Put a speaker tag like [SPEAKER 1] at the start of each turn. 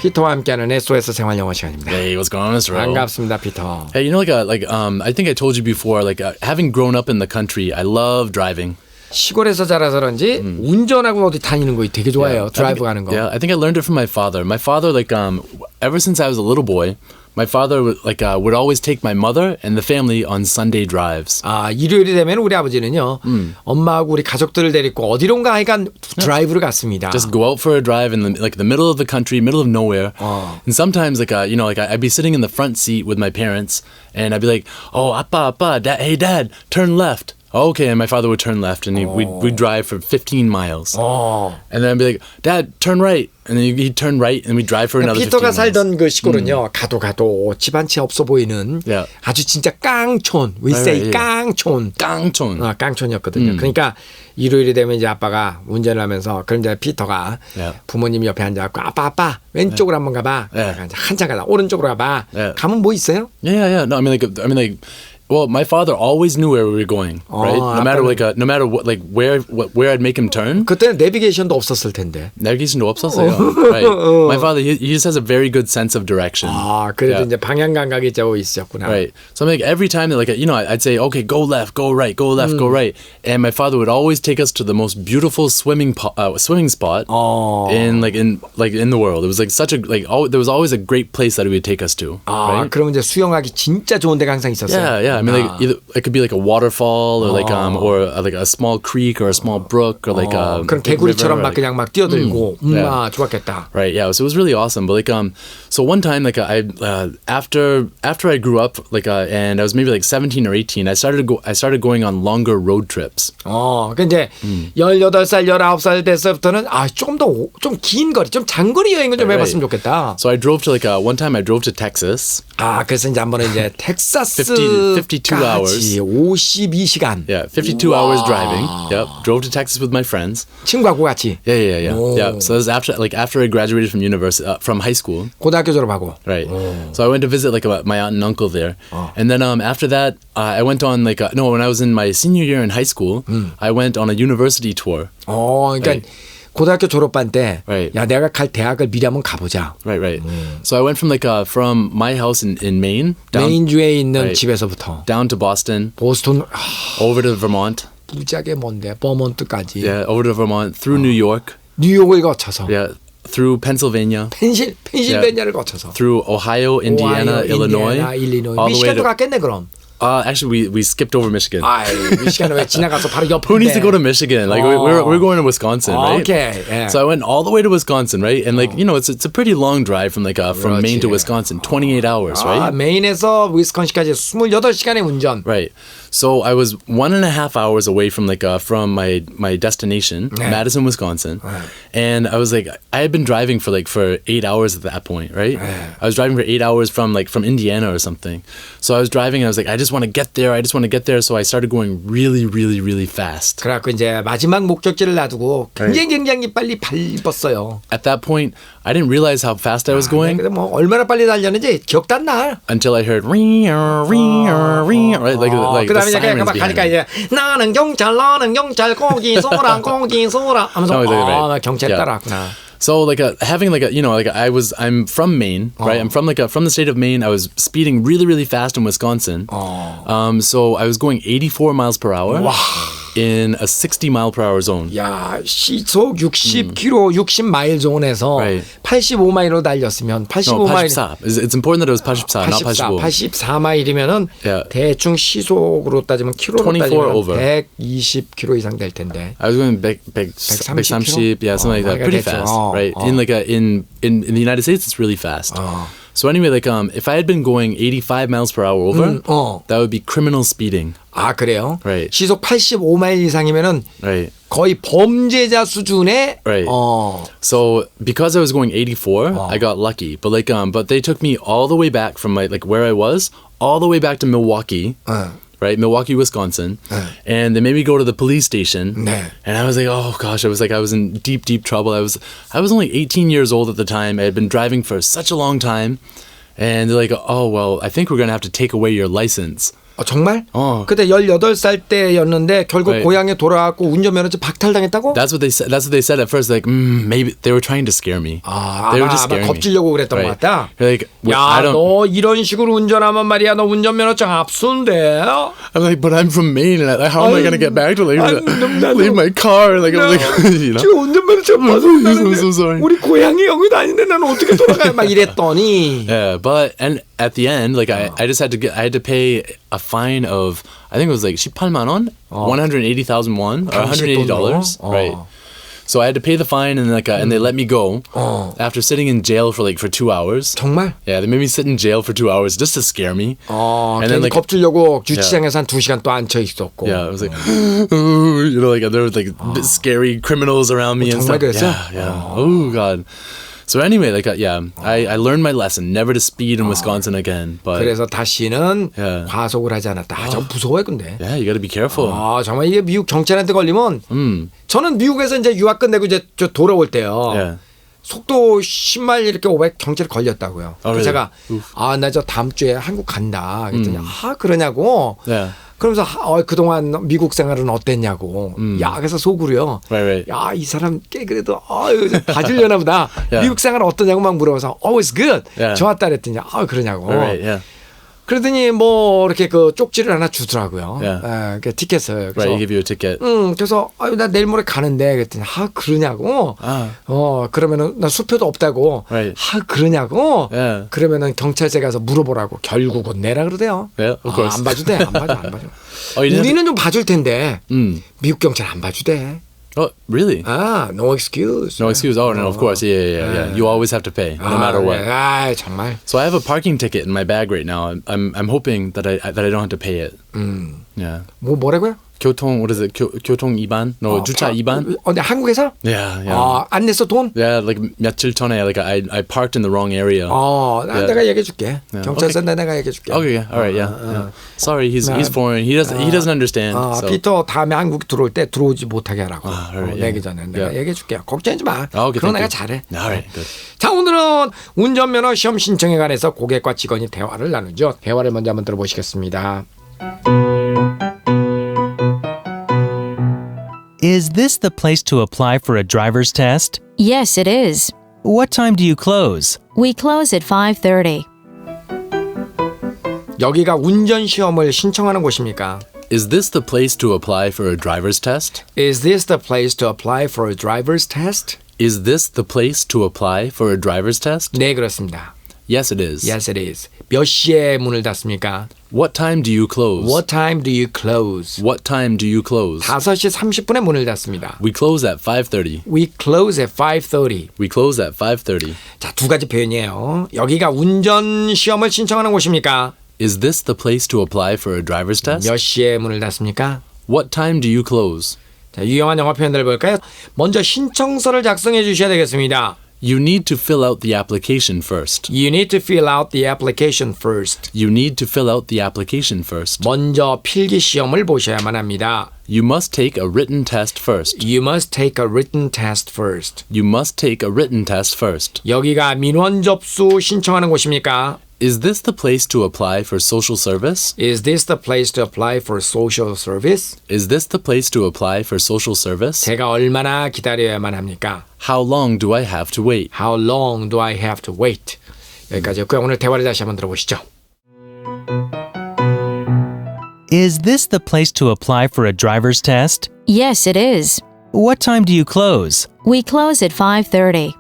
[SPEAKER 1] 피터와 함께하는 SOS 생활 영어 시간입니다.
[SPEAKER 2] Hey, what's going on, Mr. O?
[SPEAKER 1] 반갑습니다, 피터.
[SPEAKER 2] Hey, you know, I think I told you before, having grown up in the country, I love driving.
[SPEAKER 1] 시골에서 자라서 그런지 운전하고 어디 다니는 거 되게 좋아해요. 드라이브 가는 거.
[SPEAKER 2] Yeah, I think I learned it from my father. My father, ever since I was a little boy, my father would always take my mother and the family on Sunday drives.
[SPEAKER 1] 아, 일요일이 되면 우리 아버지는요. 엄마하고 우리 가족들을 데리고 어디론가 하여간 드라이브를 갔습니다.
[SPEAKER 2] Just go out for a drive in the middle of the country, middle of nowhere. And sometimes I'd be sitting in the front seat with my parents and I'd be like, "Oh, 아빠, hey dad, turn left." Okay, and my father would turn left, and we'd drive for 15 miles. And then I'd be like, "Dad, turn right." And then he'd turn right, and we'd drive for another 15
[SPEAKER 1] 피터가
[SPEAKER 2] miles.
[SPEAKER 1] 살던 그 시골은요. 가도 집 한 채 없어 보이는
[SPEAKER 2] Yeah.
[SPEAKER 1] 아주 진짜 깡촌, we say 깡촌.
[SPEAKER 2] 깡촌.
[SPEAKER 1] 깡촌이었거든요. 그러니까 일요일이 되면 이제 아빠가 운전을 하면서 그럼 이제 피터가
[SPEAKER 2] Yeah.
[SPEAKER 1] 부모님 옆에 앉아갖고 아빠 왼쪽으로 한번 가봐.
[SPEAKER 2] Yeah.
[SPEAKER 1] 한참 가다 오른쪽으로 가봐.
[SPEAKER 2] Yeah.
[SPEAKER 1] 가면 뭐 있어요?
[SPEAKER 2] Yeah. No, I mean, well, my father always knew where we were going, right? No matter what, where I'd make him turn.
[SPEAKER 1] 그때는 내비게이션도 없었을 텐데.
[SPEAKER 2] 내비게이션도 없었어요. Right. My father, he just has a very good sense of direction.
[SPEAKER 1] 아, 그래도 이제 방향 감각이 좀 있었구나.
[SPEAKER 2] Right. So every time that I'd say, okay, go left, go right, go left, go right, and my father would always take us to the most beautiful swimming spot in the world. It was there was always a great place that he would take us to.
[SPEAKER 1] 아,
[SPEAKER 2] right?
[SPEAKER 1] 그러면 이제 수영하기 진짜 좋은 데가 항상 있었어요.
[SPEAKER 2] Yeah. I mean, either, it could be like a waterfall or or a small creek or a small brook or
[SPEAKER 1] 그럼 개구리처럼 막 그냥 막 뛰어들고 아, 좋았겠다.
[SPEAKER 2] Right. Yeah. So it was really awesome. But so one time after I grew up and I was maybe 17 or 18, I started going on longer road trips.
[SPEAKER 1] 그 이제 18살, 19살 돼서부터는 조금 더 좀 긴 거리, 좀 장거리 여행을 좀 해봤으면 좋겠다.
[SPEAKER 2] So I drove to one time I drove to Texas.
[SPEAKER 1] 아, 그래서 이제 한번은 이제 텍사스
[SPEAKER 2] 52 hours.
[SPEAKER 1] 52시간.
[SPEAKER 2] Yeah, 52 hours driving. Yep, drove to Texas with my friends.
[SPEAKER 1] 친구하고 같이.
[SPEAKER 2] Yeah. Yeah. So this was after I graduated from from high school.
[SPEAKER 1] 고등학교 졸업하고.
[SPEAKER 2] Right. So I went to visit my aunt and uncle there, and then after that I went on when I was in my senior year in high school, I went on a university tour.
[SPEAKER 1] 그러니까.
[SPEAKER 2] Right.
[SPEAKER 1] 고등학교 졸업반 때,
[SPEAKER 2] Right.
[SPEAKER 1] 야 내가 갈 대학을 미리 한번 가보자.
[SPEAKER 2] Right. So I went from my house in Maine down,
[SPEAKER 1] 메인주에 있는
[SPEAKER 2] Right.
[SPEAKER 1] 집에서부터
[SPEAKER 2] down to Boston,
[SPEAKER 1] 보스턴
[SPEAKER 2] over to Vermont.
[SPEAKER 1] 무지하게 먼데 버몬트까지.
[SPEAKER 2] Yeah, over to Vermont through New York.
[SPEAKER 1] 뉴욕을 거쳐서.
[SPEAKER 2] Yeah, through Pennsylvania.
[SPEAKER 1] 펜실베니아를 거쳐서.
[SPEAKER 2] Through Ohio, Indiana, Illinois.
[SPEAKER 1] all 미시간도 갔겠네 그럼.
[SPEAKER 2] Actually, we skipped over Michigan.
[SPEAKER 1] 미시간을 왜 지나가서 바로 옆에.
[SPEAKER 2] Who needs to go to Michigan? We're going to Wisconsin, right?
[SPEAKER 1] Okay. Yeah.
[SPEAKER 2] So I went all the way to Wisconsin, right? And it's a pretty long drive from Maine to Wisconsin, 28 hours, right?
[SPEAKER 1] 메인에서 위스콘신까지 28시간의 운전.
[SPEAKER 2] Right. So I was 1.5 hours away from my destination, Madison, Wisconsin, and I was I had been driving for 8 hours at that point, right? I was driving for 8 hours from Indiana or something. So I was driving and I was I just want to get there. So I started going really, really, really fast.
[SPEAKER 1] 그래갖고 이제 마지막 목적지를 놔두고 굉장히 빨리 밟았어요.
[SPEAKER 2] At that point, I didn't realize how fast I was going.
[SPEAKER 1] 근데 뭐 얼마나 빨리 달렸는지 기억도 안 나.
[SPEAKER 2] Until I heard ring, right? Like the sirens behind
[SPEAKER 1] 가니까
[SPEAKER 2] me.
[SPEAKER 1] 이제 나는 경찰 거기 쏘라 하면서 나 경찰 따라왔구나.
[SPEAKER 2] So I'm from Maine, right? I'm from from the state of Maine. I was speeding really, really fast in Wisconsin. So I was going 84 miles per hour in a 60 mile per hour zone.
[SPEAKER 1] 야, 시속 60km, 60마일 존에서
[SPEAKER 2] Right.
[SPEAKER 1] 85마일로 달렸으면 85마일.
[SPEAKER 2] 84. It's important that it was 84, not 85.
[SPEAKER 1] 84마일이면은
[SPEAKER 2] Yeah.
[SPEAKER 1] 대충 시속으로 따지면 킬로로
[SPEAKER 2] 24
[SPEAKER 1] 따지면
[SPEAKER 2] over.
[SPEAKER 1] 120km 이상 될 텐데.
[SPEAKER 2] I was going 130, yeah, something like that. Pretty
[SPEAKER 1] 됐죠.
[SPEAKER 2] fast, right? In the United States, it's really fast. So anyway, if I had been going 85 miles per hour over, that would be criminal speeding.
[SPEAKER 1] 아, 그래요?
[SPEAKER 2] Right.
[SPEAKER 1] 시속 85마일 이상이면은
[SPEAKER 2] Right.
[SPEAKER 1] 거의 범죄자 수준의
[SPEAKER 2] Right. So because I was going 84, I got lucky. But but they took me all the way back from where I was, all the way back to Milwaukee. Right, Milwaukee, Wisconsin, and they made me go to the police station, and I was oh gosh, I was in deep trouble. I was only 18 years old at the time. I had been driving for such a long time, and they're oh well, I think we're gonna have to take away your license.
[SPEAKER 1] 정말?
[SPEAKER 2] 어.
[SPEAKER 1] 그때 18살 때였는데 결국
[SPEAKER 2] Right.
[SPEAKER 1] 고향에 돌아왔고 운전면허증 박탈당했다고?
[SPEAKER 2] That's what they said. That's what they said at first. Like, maybe they were trying to scare me. They were just
[SPEAKER 1] 아마
[SPEAKER 2] scaring me.
[SPEAKER 1] 겁주려고 그랬던 것
[SPEAKER 2] Right.
[SPEAKER 1] 같다.
[SPEAKER 2] Like,
[SPEAKER 1] 야,
[SPEAKER 2] I don't.
[SPEAKER 1] 너 이런 식으로 운전하면 말이야, 너 운전면허증 압수인데.
[SPEAKER 2] I'm like, but I'm from Maine, and how am I gonna get back to like
[SPEAKER 1] 나도-
[SPEAKER 2] leave my car? Like, I'm like, you know.
[SPEAKER 1] 지금 운전면허증
[SPEAKER 2] I'm so sorry.
[SPEAKER 1] 우리 고향이 여기도 아닌데 나는 어떻게 돌아가야 막 이랬더니
[SPEAKER 2] Yeah, but and at the end, like I just had to pay a fine of I think it was like 18만 원, 180,000 won, or $180, right? So I had to pay the fine and and they let me go after sitting in jail for 2 hours.
[SPEAKER 1] 정말?
[SPEAKER 2] Yeah, they made me sit in jail for 2 hours just to scare me. And
[SPEAKER 1] 괜히
[SPEAKER 2] then
[SPEAKER 1] 겁주려고 주차장에서 한 2시간 또 앉혀 있었고.
[SPEAKER 2] yeah, it was like you know, like there were scary criminals around me and
[SPEAKER 1] 정말
[SPEAKER 2] stuff.
[SPEAKER 1] 그랬어?
[SPEAKER 2] Yeah. Oh god. So anyway, I learned my lesson never to speed in Wisconsin again. But
[SPEAKER 1] 그래서 다시는
[SPEAKER 2] Yeah.
[SPEAKER 1] 과속을 하지 않았다. 좀 무서워요, 근데.
[SPEAKER 2] yeah, you got to be careful.
[SPEAKER 1] 정말 이게 미국 경찰한테 걸리면 저는 미국에서 이제 유학 끝내고 이제 저 돌아올 때요.
[SPEAKER 2] Yeah.
[SPEAKER 1] 속도 10마일 이렇게 500 경찰 걸렸다고요. 그래서
[SPEAKER 2] really?
[SPEAKER 1] 제가 나 저 다음 주에 한국 간다. 그랬더니 그러냐고.
[SPEAKER 2] Yeah.
[SPEAKER 1] 그러면서 그동안 미국 생활은 어땠냐고. 야, 그래서 속으로요.
[SPEAKER 2] Right.
[SPEAKER 1] 야, 이 사람 꽤 그래도 봐주려나 보다.
[SPEAKER 2] Yeah.
[SPEAKER 1] 미국 생활 어떠냐고 막 물어봐서 it's good.
[SPEAKER 2] Yeah.
[SPEAKER 1] 좋았다 그랬더니 그러냐고.
[SPEAKER 2] Right. Yeah.
[SPEAKER 1] 그러더니 뭐 이렇게 그 쪽지를 하나 주더라고요.
[SPEAKER 2] Yeah.
[SPEAKER 1] 그 티켓을.
[SPEAKER 2] Right. You give you a ticket.
[SPEAKER 1] 그래서 나 내일 모레 가는데 그랬더니 그러냐고. 그러면은 나 수표도 없다고.
[SPEAKER 2] Right.
[SPEAKER 1] 그러냐고.
[SPEAKER 2] Yeah.
[SPEAKER 1] 그러면은 경찰서에 가서 물어보라고. 결국은 내라 그러대요.
[SPEAKER 2] Yeah, of course.
[SPEAKER 1] 안 봐주대. 안 봐줘.
[SPEAKER 2] Oh, you didn't
[SPEAKER 1] 우리는 좀 봐줄 텐데 미국 경찰 안 봐주대.
[SPEAKER 2] Oh, really?
[SPEAKER 1] No excuse.
[SPEAKER 2] No excuse. Oh, no, of course. Yeah. You always have to pay, no matter what.
[SPEAKER 1] 정말.
[SPEAKER 2] So I have a parking ticket in my bag right now. I'm hoping that I don't have to pay it. Yeah.
[SPEAKER 1] 뭐라고요?
[SPEAKER 2] What is it? 교통 위반? No, 주차 위반?
[SPEAKER 1] 근데 한국에서?
[SPEAKER 2] Yeah.
[SPEAKER 1] 안 냈어 돈?
[SPEAKER 2] Yeah, like 며칠 전에 I parked in the wrong area.
[SPEAKER 1] 내가 얘기해 줄게.
[SPEAKER 2] Yeah.
[SPEAKER 1] 경찰서 내가 얘기해 줄게.
[SPEAKER 2] Okay, all right, yeah. Sorry, he's foreign. He doesn't understand. So.
[SPEAKER 1] 피터 다음에 한국 들어올 때 들어오지 못하게 하라고.
[SPEAKER 2] alright,
[SPEAKER 1] 내기 전에 내가
[SPEAKER 2] Yeah.
[SPEAKER 1] 얘기해 줄게. 걱정하지 마.
[SPEAKER 2] Okay,
[SPEAKER 1] 그건
[SPEAKER 2] thank
[SPEAKER 1] 내가
[SPEAKER 2] you.
[SPEAKER 1] 잘해.
[SPEAKER 2] All right, good.
[SPEAKER 1] 자, 오늘은 운전면허 시험 신청에 관해서 고객과 직원이 대화를 나누죠. 대화를 먼저 한번 들어보시겠습니다.
[SPEAKER 3] Is this the place to apply for a driver's test?
[SPEAKER 4] Yes, it is.
[SPEAKER 3] What time do you close?
[SPEAKER 4] We close at 5:30.
[SPEAKER 1] 여기가 운전 시험을 신청하는 곳입니까?
[SPEAKER 2] Is this the place to apply for a driver's test?
[SPEAKER 1] Is this the place to apply for a driver's test?
[SPEAKER 2] Is this the place to apply for a driver's test?
[SPEAKER 1] 네, 그렇습니다.
[SPEAKER 2] Yes, it is.
[SPEAKER 1] Yes, it is. 몇 시에 문을 닫습니까?
[SPEAKER 2] What time do you close?
[SPEAKER 1] What time do you close?
[SPEAKER 2] What time do you close?
[SPEAKER 1] 5시 30분에 문을 닫습니다.
[SPEAKER 2] We close at 5:30.
[SPEAKER 1] We close at 5:30.
[SPEAKER 2] We close at 5:30.
[SPEAKER 1] 자, 두 가지 표현이에요. 여기가 운전 시험을 신청하는 곳입니까?
[SPEAKER 2] Is this the place to apply for a driver's test?
[SPEAKER 1] 몇 시에 문을 닫습니까?
[SPEAKER 2] What time do you close?
[SPEAKER 1] 자, 유용한 영어 표현들을 볼까요? 먼저 신청서를 작성해 주셔야 되겠습니다.
[SPEAKER 2] You need to fill out the application first.
[SPEAKER 1] You need to fill out the application first.
[SPEAKER 2] You need to fill out the application first.
[SPEAKER 1] 먼저 필기 시험을 보셔야만 합니다.
[SPEAKER 2] You must take a written test first.
[SPEAKER 1] You must take a written test first.
[SPEAKER 2] You must take a written test first.
[SPEAKER 1] 여기가 민원 접수 신청하는 곳입니까?
[SPEAKER 2] Is this the place to apply for social service?
[SPEAKER 1] Is this the place to apply for social service?
[SPEAKER 2] Is this the place to apply for social service?
[SPEAKER 1] 제가 얼마나 기다려야만 합니까?
[SPEAKER 2] How long do I have to wait?
[SPEAKER 1] How long do I have to wait? 여기까지였고요. 오늘 대화를 다시 한번 들어보시죠.
[SPEAKER 3] Is this the place to apply for a driver's test?
[SPEAKER 4] Yes, it is.
[SPEAKER 3] What time do you close?
[SPEAKER 4] We close at 5:30.